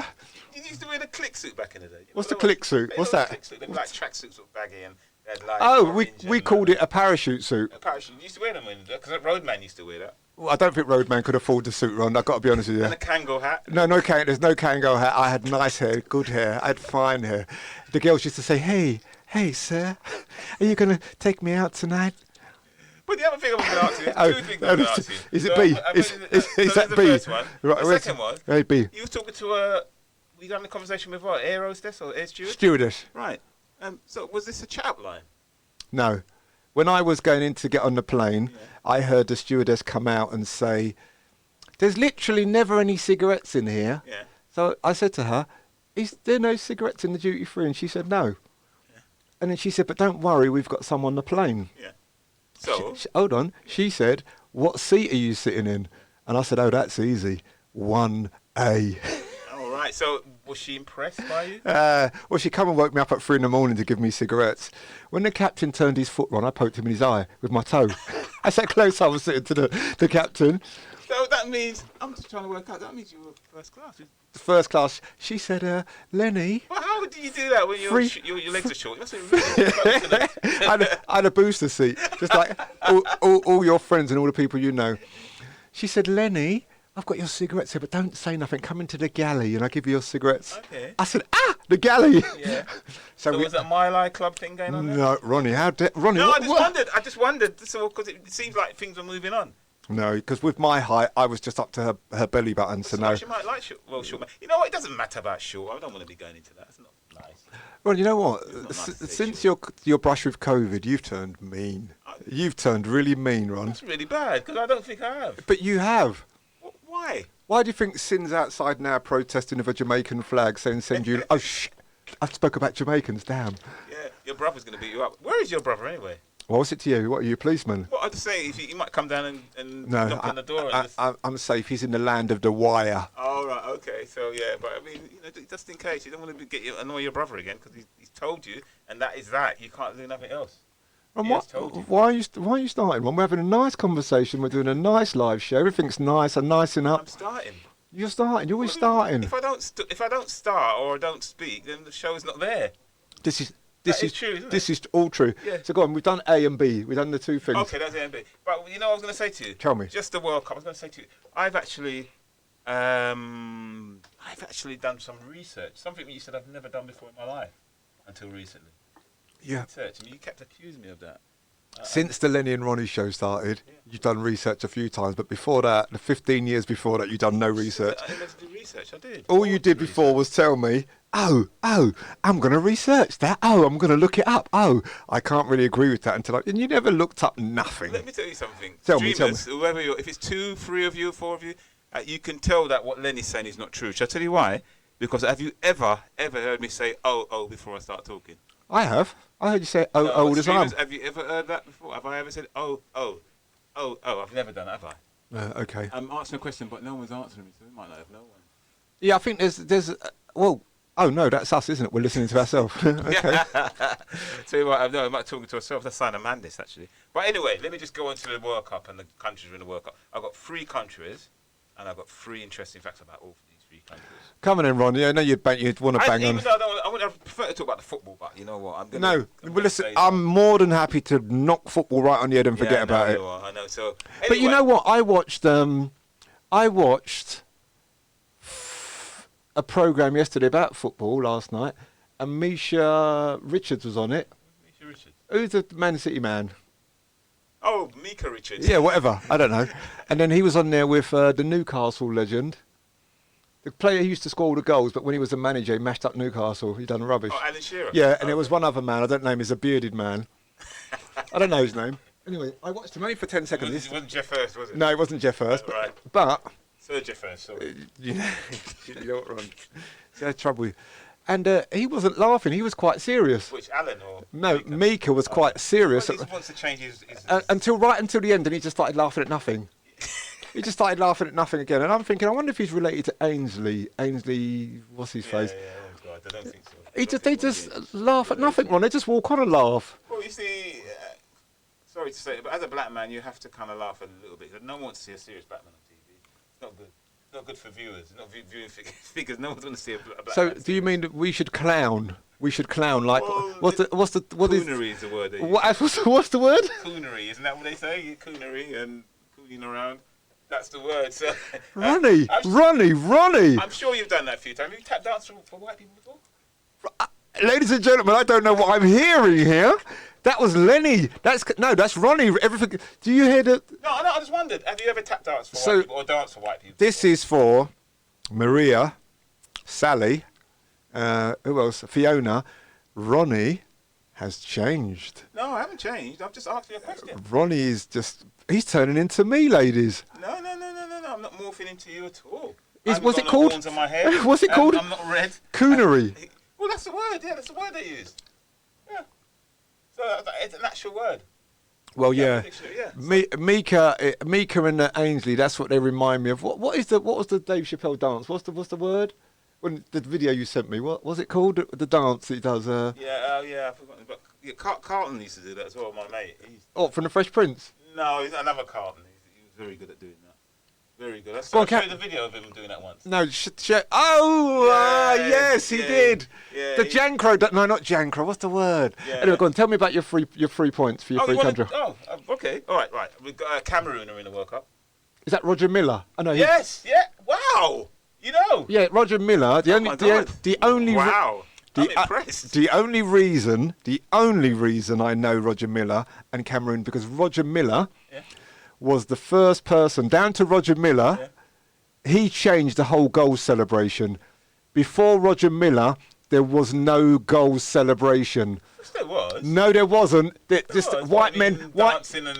you used to wear the click suit back in the day? What's the click suit? What's that? Click suit. They were like tracksuits sort of baggy and they had like Oh, orange we and, called it a parachute suit. a parachute. You used to wear them because roadman used to wear that. Well, I don't think roadman could afford the suit, Ron. I've got to be honest with you. And a Kangol hat. No, there's no Kangol hat. I had nice hair, good hair. I had fine hair. The girls used to say, hey, sir, are you going to take me out tonight? But the other thing I was going to ask you, Oh, 2 things I was going to ask you. is it B? Is that the B? first one. Right, The where's- second one, Hey, B. you were talking to we having a conversation with what, air hostess or air steward? Stewardess. Right. So was this a chat line? No. When I was going in to get on the plane, I heard the stewardess come out and say, there's literally never any cigarettes in here. Yeah. So I said to her, is there no cigarettes in the duty free? And she said, no. Yeah. And then she said, but don't worry, we've got some on the plane. Yeah. So? Hold on. She said, what seat are you sitting in? And I said, oh, that's easy. 1A. A. All right. So was she impressed by you? Well, she come and woke me up at 3 a.m. to give me cigarettes. When the captain turned his foot round, I poked him in his eye with my toe. That's how close I was sitting to the captain. So that means I'm just trying to work out. That means you were first class. First class. She said, Lenny. Well, how do you do that when your legs are short? You must be really close to them. I had a booster seat, just like all your friends and all the people you know. She said, Lenny, I've got your cigarettes here, but don't say nothing. Come into the galley and I'll give you your cigarettes. Okay. I said, the galley. Yeah. So was that a Mile High Club thing going on there? No, Ronnie, Ronnie. No, what? I just wondered. So, because it seems like things were moving on. No, because with my height, I was just up to her belly button, so no. She might like short. Well, short man. You know what? It doesn't matter about short. I don't want to be going into that. It's not nice. Well, you know what? Nice to say Since your brush with COVID, you've turned mean. You've turned really mean, Ron. That's really bad because I don't think I have. But you have. Why? Why do you think Sin's outside now protesting with a Jamaican flag saying send you... Oh, shit. I spoke about Jamaicans, damn. Yeah, your brother's going to beat you up. Where is your brother anyway? What was it to you? What, are you a policeman? Well, I'd say if he might come down and No, knock on the door. I'm safe. He's in the land of the wire. Oh, right, okay. So, yeah, but I mean, just in case, you don't want to annoy your brother again because he's told you, and that is that. You can't do nothing else. And He has told you. why are you starting? When we're having a nice conversation, we're doing a nice live show. Everything's nice and nicing up. I'm starting. You're starting. You're always starting. If I don't start or I don't speak, then the show's not there. This is true, isn't it? This is all true. Yeah. So go on. We've done A and B. We've done the two things. Okay, that's the end. But you know what I was going to say to you? Tell me. Just the World Cup. I was going to say to you, I've actually done some research, something that you said I've never done before in my life until recently. Yeah. Research. I mean, you kept accusing me of that. Since the Lennie and Ronnie show started, you've done research a few times, but before that, the 15 years before that, you've done no research. I didn't do research. I did. All you did before was tell me, I'm going to research that. I'm going to look it up. I can't really agree with that and you never looked up nothing. Let me tell you something. Tell me. Whoever if it's 2, 3 of you, 4 of you, you can tell that what Lennie's saying is not true. Shall I tell you why? Because have you ever heard me say before I start talking? I have. I heard you say all the time. Have you ever heard that before? Have I ever said I've never done that, have I? Okay. I'm asking a question, but no one's answering me, so we might not have no one. Yeah, I think there's oh no, that's us, isn't it? We're listening to ourselves. Okay. Tell you what, I'm not talking to myself. That's a sign of madness, actually. But anyway, let me just go on to the World Cup and the countries in the World Cup. I've got 3 countries, and I've got 3 interesting facts about all these 3 countries. Come on in, Ron. Yeah, I know you'd want to bang on. Even though I prefer to talk about the football, but you know what? Well, listen, I'm more than happy to knock football right on the head and forget about it. I know. So, anyway. But you know what? I watched a programme yesterday about football last night, and Misha Richards was on it. Misha Richards? Who's the Man City man? Oh, Mika Richards. Yeah, whatever. I don't know. And then he was on there with the Newcastle legend. The player who used to score all the goals, but when he was a manager, he mashed up Newcastle. He done rubbish. Oh, Alan Shearer. Yeah, and there was one other man. I don't know him. He's a bearded man. I don't know his name. Anyway, I watched him only for 10 seconds. It wasn't Jeff Hurst, was it? No, it wasn't Jeff Hurst. Right. But Sir Jeff Hurst, sorry. you know what, Ron? See, I had trouble with. And he wasn't laughing. He was quite serious. Which, Alan or No, Mika was quite serious. Well, he wants to change his until the end, and he just started laughing at nothing. He just started laughing at nothing again. And I'm thinking, I wonder if he's related to Ainsley. Ainsley, what's his face? Yeah, oh God, I don't think so. They just laugh at nothing, Ron. They just walk on and laugh. Well, you see, sorry to say it, but as a black man, you have to kind of laugh a little bit. No one wants to see a serious black man on TV. It's not good. It's not good for viewers. It's not viewing figures. No one's going to see a black So, man. do you mean that we should clown? We should clown like Well, what is coonery is the word. They use. What's the word? Coonery, isn't that what they say? Coonery and cooning around. That's the word. So, Ronnie. I'm sure you've done that a few times. Have you tap danced for white people before? Ladies and gentlemen, I don't know what I'm hearing here. That was Lennie. That's Ronnie. Everything. Do you hear that? No, I just wondered. Have you ever tap danced for white people or danced for white people? This is for Maria, Sally, who else? Fiona. Ronnie has changed. No, I haven't changed. I've just asked you a question. Ronnie is he's turning into me, ladies. No. I'm not morphing into you at all. Was it called? Horns on my head. What's it called? I'm not red. Coonery. Well, that's the word. Yeah, that's the word they use. Yeah. So it's an actual word. Well, yeah. Dictionary, yeah. Mika and Ainsley. That's what they remind me of. What was the Dave Chappelle dance? What's the word? When the video you sent me, what was it called? The dance that he does. Yeah, I forgot. But yeah, Carlton used to do that as well. My mate. From the Fresh Prince. No, he's another Carlton. He was very good at doing that. Very good. I'll Go on, show you the video of him doing that once. No, Yeah, yes, he did. Yeah, The Jankro. No, not Jankro. What's the word? Yeah. Anyway, go on. Tell me about your 3 points for your free country. Okay. All right. We've got Cameroon are in the World Cup. Is that Roger Miller? I know. Yes. Yeah. Wow. You know. Yeah, Roger Miller. The only. Wow. I'm impressed. The only reason I know Roger Miller and Cameroon because Roger Miller was the first person down to Roger Miller. Yeah. He changed the whole goal celebration. Before Roger Miller, there was no goal celebration. Yes, there was. No, there wasn't. Just was. white men. Dancing and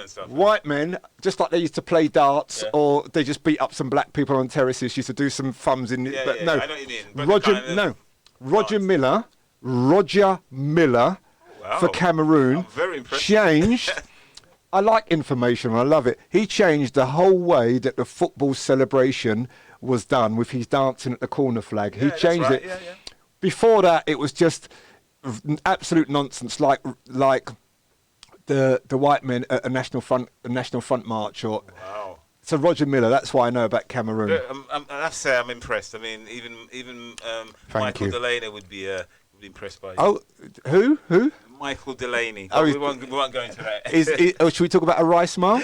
stuff. White men, just like they used to play darts, or they just beat up some black people on terraces. Used to do some thumbs in. Yeah, but yeah, no, I know what you mean. But Roger Miller Wow. for Cameroon I'm very impressed. changed. I like information. I love it. He changed the whole way that the football celebration was done with his dancing at the corner flag. He changed it. Yeah. Before that, it was just absolute nonsense, like the white men at a National Front march. Or Wow. so Roger Miller. That's why I know about Cameroon. I have to say I'm impressed. I mean, even Michael Delaney would be impressed by you. Oh, who? Michael Delaney. Oh, we won't go into that. Should we talk about a rice mark?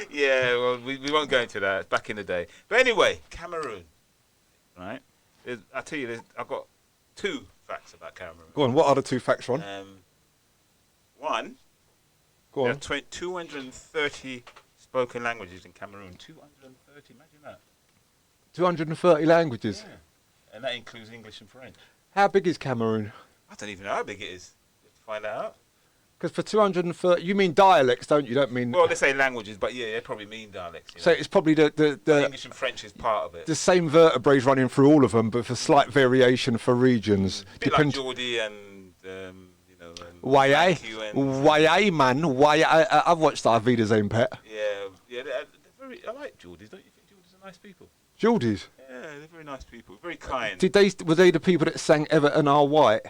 yeah. Well, we won't go into that. Back in the day. But anyway, Cameroon. Right. I tell you, I've got 2 facts about Cameroon. Go on. What are the 2 facts, Ron? One. Go There on. are 230 spoken languages in Cameroon. 230. Imagine that. 230 languages. Yeah. And that includes English and French. How big is Cameroon? I don't even know how big it is. You have to find out. Because for 230, you mean dialects, don't you? Don't mean. Well, they say languages, but yeah, they probably mean dialects. You know? So it's probably the English and French is part of it. the same vertebrae running through all of them, but for slight variation for regions. A bit like Geordie and Why man? Why I've watched Arvida's Own Pet. Yeah, they're very. I like Geordies. Don't you think Geordies are nice people? Geordies. Yeah, they're very nice people. Very kind. Were they the people that sang Everton Are White?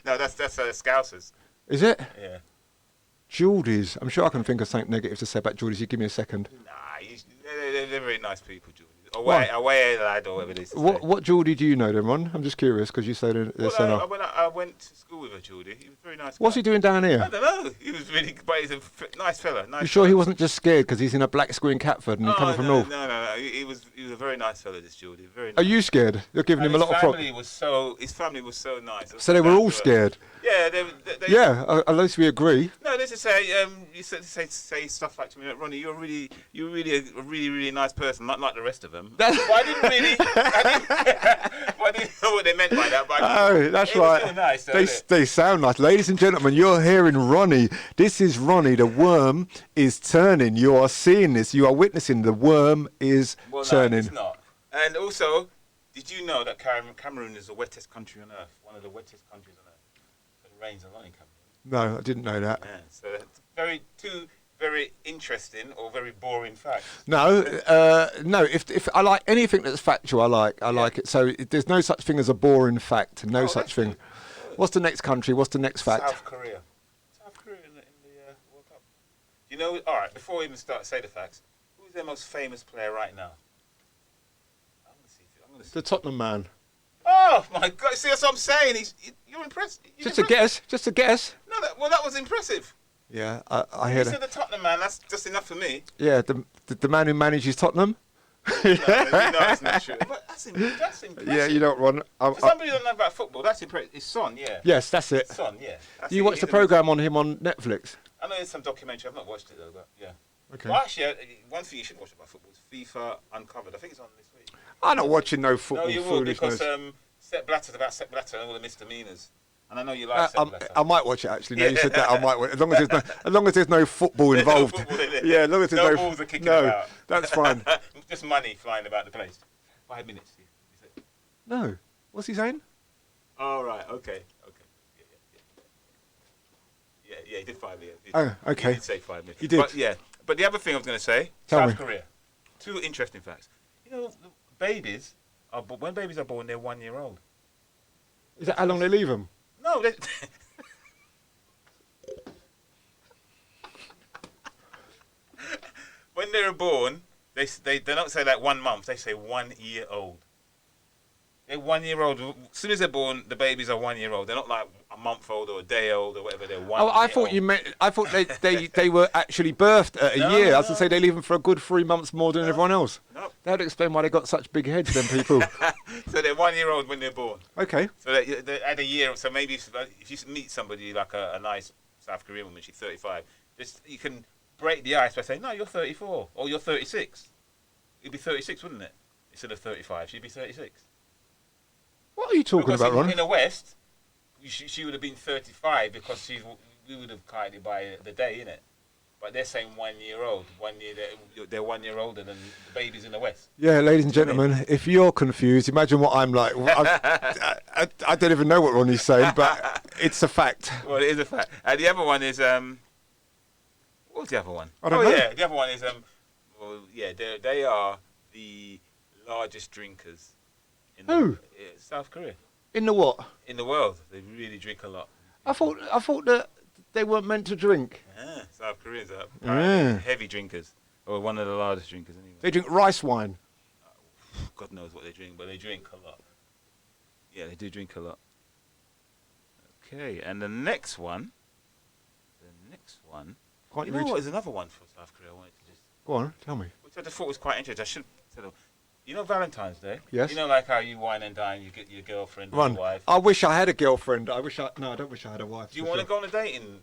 No, that's Scousers. Is it? Yeah. Geordies. I'm sure I can think of something negative to say about Geordies. You give me a second. Nah, they're very nice people, Geordies. Away lad, or whatever it is. What Geordie do you know then, Ron? I'm just curious because you said they're so nice. I went to school with a Geordie. He was very nice. What's he doing down I here? don't know. He was really, but he's a nice fella. You sure he wasn't just scared because he's in a black square in Catford and he's coming from North? No. He was a very nice fella, this Geordie. Very nice. Are you scared? You're giving him a lot of props. His family was so nice. So they were all scared. Yeah, they Yeah, at least we agree. No, they just say you say stuff like to me, like, Ronnie, you're really a really nice person, not like the rest of them. But I didn't know what they meant by that. But That's it right. was still nice, They sound nice. Ladies and gentlemen, you're hearing Ronnie. This is Ronnie. The worm is turning. You are seeing this. You are witnessing the worm is turning. No, it's not. And also, did you know that Cameroon is the wettest country on earth? One of the wettest countries on earth. It rains a lot in Cameroon. No, I didn't know that. Yeah, so that's two very interesting or very boring facts. No. If I like anything that's factual, I like it. So there's no such thing as a boring fact. No such thing. Good. What's the next country? What's the next fact? South Korea in the World Cup. You know, all right. Before we even say the facts, who's their most famous player right now? I'm gonna see. The Tottenham man. Oh my God! See, that's what I'm saying. You're impressed. Just a guess. No, that was impressive. Yeah, I You heard said it. the Tottenham man. That's just enough for me. Yeah, the man who manages Tottenham. No, it's not true. But that's impressive. Yeah, you know what, Ron? For somebody who don't know about football, that's impressive. It's Son, yeah. Yes, that's it. Son, yeah. Do you watch the programme on him on Netflix? I know there's some documentary. I've not watched it though, but yeah. Okay. Well, actually, one thing you should watch about football is FIFA Uncovered. I think it's on this week. I'm not watching no football No, you will foolishness. because Sepp Blatter's about Sepp Blatter and all the misdemeanors. And I know you like Sepp Blatter. I might watch it actually. Now you said that, I might watch it. As long as there's no football There's no involved. football in it. Yeah, as long as there's No no balls are kicking no, about. that's fine. Just money flying about the place. 5 minutes. Is it? No, what's he saying? Oh, right. Okay. Yeah, he did 5 years. Oh, okay. He did say 5 years. He did. But yeah, but the other thing I was going to say, Tell South me. Korea. 2 interesting facts. You know, babies when babies are born, they're 1 year old. Is that how long they leave them? No, they. When they're born, they don't say like 1 month. They say 1 year old. They're 1 year old. As soon as they're born, the babies are 1 year old. They're not like a month old or a day old or whatever. They're 1 Oh, year I thought old. you meant. I thought they were actually birthed at a No, year. I was no. to say they leave them for a good 3 months more than everyone else. No. That would explain why they got such big heads. Then people. So they're 1 year old when they're born. Okay. So they add a year. So maybe if you meet somebody like a nice South Korean woman, she's 35. You can break the ice by saying, no, you're 34 or you're 36. It'd be 36, wouldn't it? Instead of 35, she'd be 36. What are you talking Because about, Ron? in the West, she would have been 35 because we would have counted it by the day, innit? But they're saying 1 year old. 1 year, they're 1 year older than the babies in the West. Yeah, ladies and gentlemen, if you're confused, imagine what I'm like. I don't even know what Ronnie's saying, but it's a fact. Well, it is a fact. And the other one is what's the other one? I don't know. Yeah, the other one is well, yeah, they are the largest drinkers in South Korea. In the what? In the world, they really drink a lot. I thought that they weren't meant to drink. Yeah, South Koreans are Yeah. heavy drinkers, or one of the largest drinkers anyway. They drink rice wine. God knows what they drink, but they drink a lot. Yeah, they do drink a lot. Okay, and the next one. Can't You you know read? what? There's another one for South Korea I wanted to just. Go on, tell me. Which I just thought was quite interesting. I should tell them. You know Valentine's Day? Yes. You know like how you wine and dine, you get your girlfriend or Ron, your wife. I wish I had a girlfriend. I don't wish I had a wife. Do you for want to sure. go on a dating?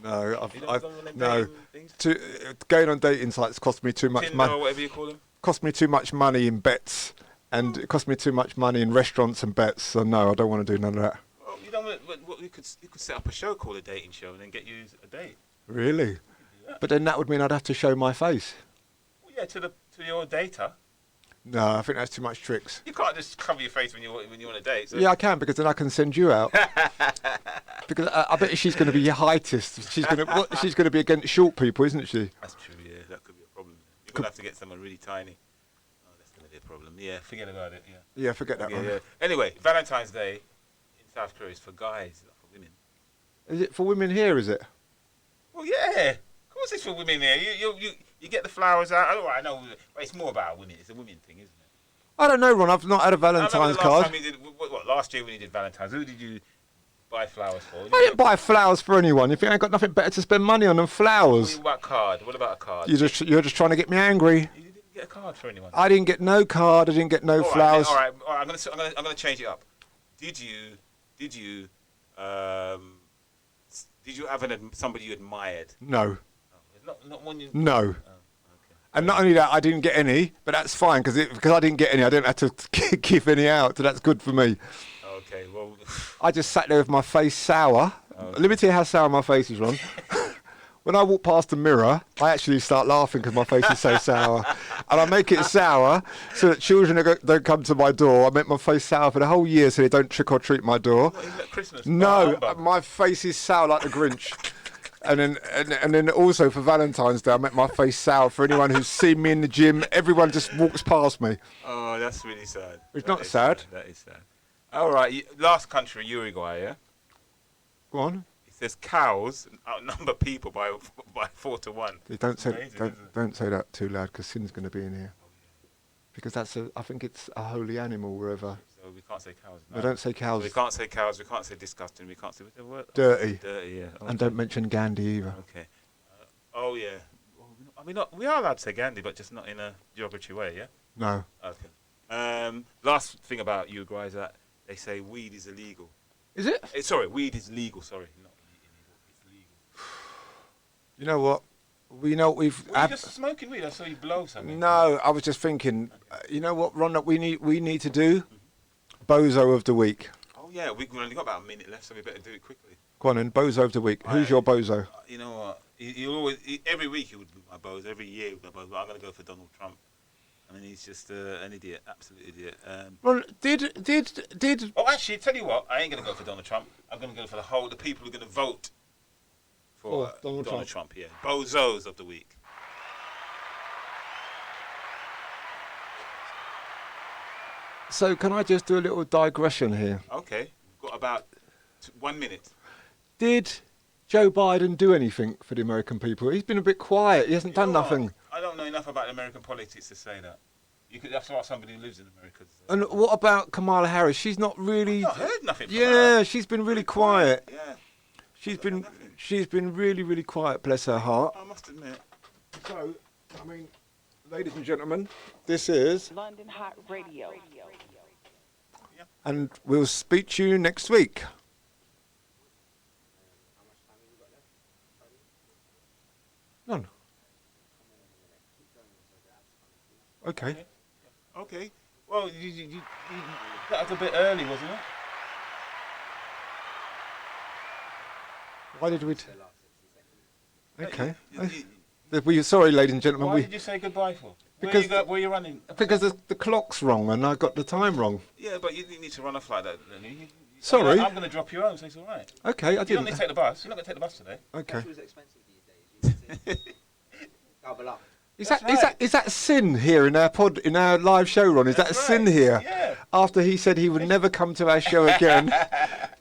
No, You don't go on them no. dating things? Going on dating sites cost me too much Tinder money. or whatever you call them? Cost me too much money in bets, and it cost me too much money in restaurants and bets. So no, I don't want to do none of that. Well, you don't want to, you could set up a show called a dating show and then get you a date. Really? But then that would mean I'd have to show my face. Well, yeah, to your dater. No, I think that's too much tricks. You can't just cover your face when you're on a date. So. Yeah, I can, because then I can send you out. Because I bet she's going to be your heightest. She's going to be against short people, isn't she? That's true. Yeah, that could be a problem. You're gonna have to get someone really tiny. Oh, that's gonna be a problem. Yeah, forget about it. Yeah. Yeah, forget that Yeah, one. yeah. Anyway, Valentine's Day in South Korea is for guys, not for women. Is it for women here? Is it? Well, yeah. Of course, it's for women here. You get the flowers out. Oh, I know, but it's more about women. It's a women thing, isn't it? I don't know, Ron. I've not had a Valentine's I remember the card. last time you did, what, last year when you did Valentine's, who did you buy flowers for? I didn't buy flowers for anyone. You think I got nothing better to spend money on than flowers? What about a card? What about a card? You're just trying to get me angry. You didn't get a card for anyone. I didn't get no card. I didn't get no flowers. All right. I'm gonna change it up. Did you have somebody you admired? No. Not one you. No. Oh, okay. And not only that, I didn't get any, but that's fine because I didn't get any, I don't have to give any out, so that's good for me. Okay. Well. I just sat there with my face sour. Okay. Let me tell you how sour my face is, Ron. When I walk past the mirror, I actually start laughing because my face is so sour. And I make it sour so that children don't come to my door. I make my face sour for the whole year so they don't trick or treat my door. What, even at Christmas? No, Humbug. my face is sour like the Grinch. And then also for Valentine's Day, I make my face sour for anyone who's seen me in the gym. Everyone just walks past me. Oh, that's really sad. It's That not is sad. That is sad. All right. Last country, Uruguay. Yeah. Go on. It says cows outnumber people by 4 to 1. Don't say Amazing, don't say that too loud because Sin's going to be in here. Because I think it's a holy animal wherever. So we can't say cows. No, don't say cows. We can't say cows. We can't say disgusting. We can't say what's the word? Dirty. Dirty. Yeah. And don't mention Gandhi either. Okay. Oh yeah. Well, we are allowed to say Gandhi, but just not in a derogatory way. Yeah. No. Okay. Last thing about Uruguay is that they say weed is illegal. Is it? Sorry, weed is legal. Sorry, not illegal. It's legal. You know what? We know what we've. Were you just smoking weed? I saw you blow something. No, I was just thinking. You know what, Ron? That we need to do. Bozo of the week. Oh yeah, we've only got about a minute left, so we better do it quickly. Go on then, Bozo of the week. Who's your Bozo? You know what? Every week he would be my bozo. Every year he would be my bozo. But I'm going to go for Donald Trump. I mean, he's just an idiot, absolute idiot. Ron, did? Oh, actually, tell you what, I ain't going to go for Donald Trump. I'm going to go for the people who are going to vote for Donald Trump. Yeah, bozos of the week. So can I just do a little digression here? Okay, we've got about 1 minute. Did Joe Biden do anything for the American people? He's been a bit quiet. He hasn't done nothing. I don't know enough about American politics to say that. You could have to ask somebody who lives in America. And what about Kamala Harris? She's not really. I've not heard nothing from her. Yeah, she's been really quiet. Yeah. She's been really, really quiet. Bless her heart. I must admit. So, I mean, ladies and gentlemen, this is, London Hot Radio. and we'll speak to you next week. None. Okay. Okay. Well, that was a bit early, wasn't it? Why did we? Okay. Sorry, ladies and gentlemen. Why did you say goodbye for? Because where you running? Because the clock's wrong and I got the time wrong. Yeah, but you didn't need to run off like that, Lenny. Sorry. I'm going to drop you home, so it's all right. Okay, I You don't didn't. need to take the bus. You're not going to take the bus today. Okay. Was expensive these days. Double up. Is That's that right. is that sin here in our live show, Ron? Is that That's sin right. here? Yeah. After he said he would never come to our show again. Well,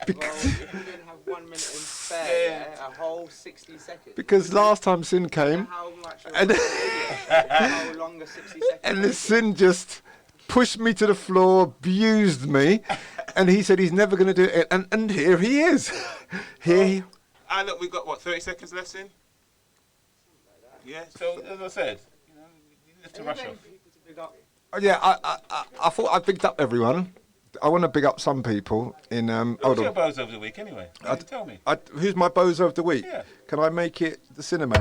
because, if we didn't have 1 minute and spare, Yeah. a whole 60 seconds. because last time Sin came, How much of and- a how long a 60 seconds? and the Sin just pushed me to the floor, abused me, and he said he's never going to do it. And here he is. Here he. And look, we've got, what, 30 seconds left in? Yeah, so as I said, you didn't have to rush off. Yeah, I thought I picked up everyone. I want to big up some people in. Who's Hold your on. bozo of the week, anyway? Tell me. Who's my bozo of the week? Yeah. Can I make it the Cinnamon?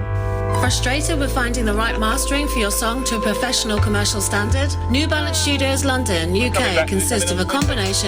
Frustrated with finding the right mastering for your song to a professional commercial standard? New Balance Studios London, UK back. consists of a combination